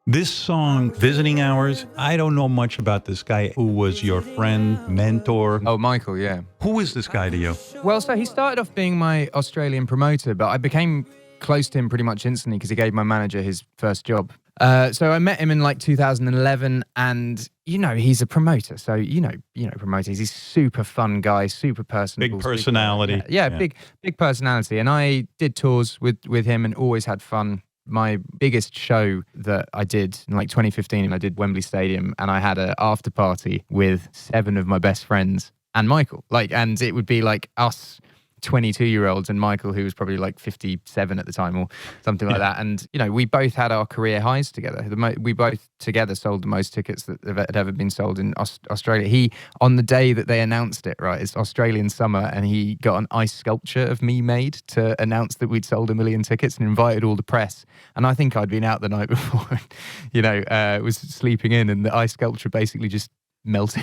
This song, Visiting Hours, I don't know much about this guy who was your friend, mentor. Oh, Michael, yeah. Who is this guy to you? Well, so he started off being my Australian promoter, but I became close to him pretty much instantly because he gave my manager his first job. So I met him in like 2011, and he's a promoter, so you know promoters. He's super fun guy, super personable, Big personality. Yeah, big personality. And I did tours with him and always had fun. My biggest show that I did in like 2015, I did Wembley Stadium, and I had an after party with 7 of my best friends and Michael. And it would be like us 22-year-olds and Michael, who was probably like 57 at the time or something like that. And, we both had our career highs together. We both together sold the most tickets that had ever been sold in Australia. He, on the day that they announced it, right, it's Australian summer, and he got an ice sculpture of me made to announce that we'd sold 1 million tickets and invited all the press. And I think I'd been out the night before, was sleeping in, and the ice sculpture basically just melted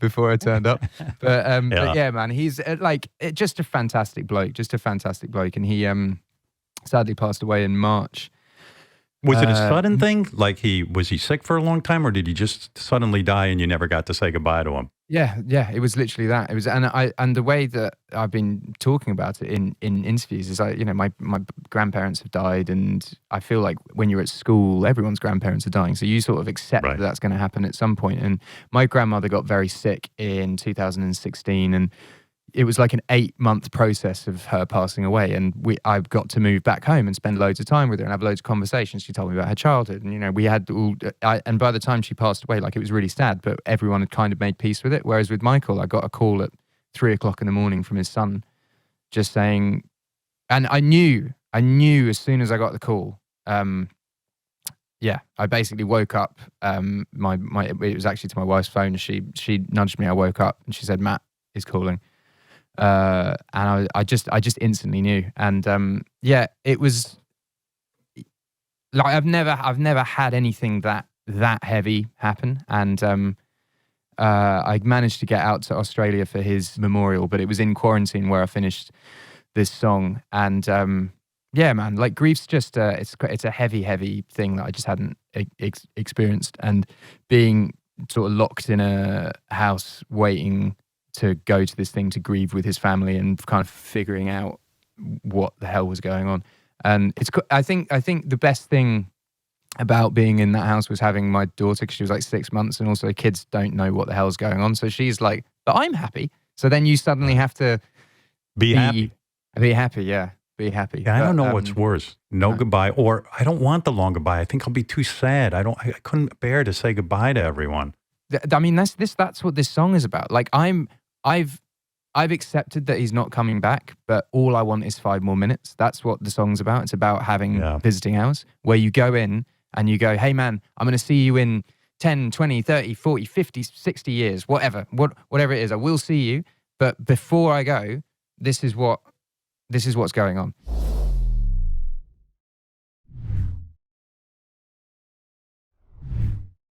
before I turned up. But yeah, man, he's just a fantastic bloke, and he sadly passed away in March. Was it a sudden thing? Was he sick for a long time, or did he just suddenly die and you never got to say goodbye to him? Yeah, it was literally that. It was, and the way that I've been talking about it in interviews is my grandparents have died, and I feel like when you're at school, everyone's grandparents are dying, so you sort of accept that that's going to happen at some point. And my grandmother got very sick in 2016, and it was like an 8-month process of her passing away, and I got to move back home and spend loads of time with her and have loads of conversations. She told me about her childhood, and we had and by the time she passed away, it was really sad, but everyone had kind of made peace with it. Whereas with Michael, I got a call at 3:00 in the morning from his son, just saying, and I knew as soon as I got the call. I basically woke up. It was actually to my wife's phone. She nudged me. I woke up and she said, "Matt is calling." And I just instantly knew. And it was like I've never had anything that heavy happen. And I managed to get out to Australia for his memorial, but it was in quarantine where I finished this song. And man, grief's just it's a heavy thing that I just hadn't experienced. And being sort of locked in a house waiting to go to this thing to grieve with his family and kind of figuring out what the hell was going on. And I think the best thing about being in that house was having my daughter, because she was like 6 months, and also kids don't know what the hell's going on. So she's like, but I'm happy. So then you suddenly have to be happy. Be happy, yeah. Be happy. Yeah, I don't know what's worse. No goodbye, or I don't want the long goodbye. I think I'll be too sad. I couldn't bear to say goodbye to everyone. I mean, that's what this song is about. I've accepted that he's not coming back, but all I want is 5 more minutes. That's what the song's about. It's about having visiting hours where you go in and you go, hey man, I'm going to see you in 10, 20, 30, 40, 50, 60 years, whatever it is. I will see you. But before I go, this is what's going on.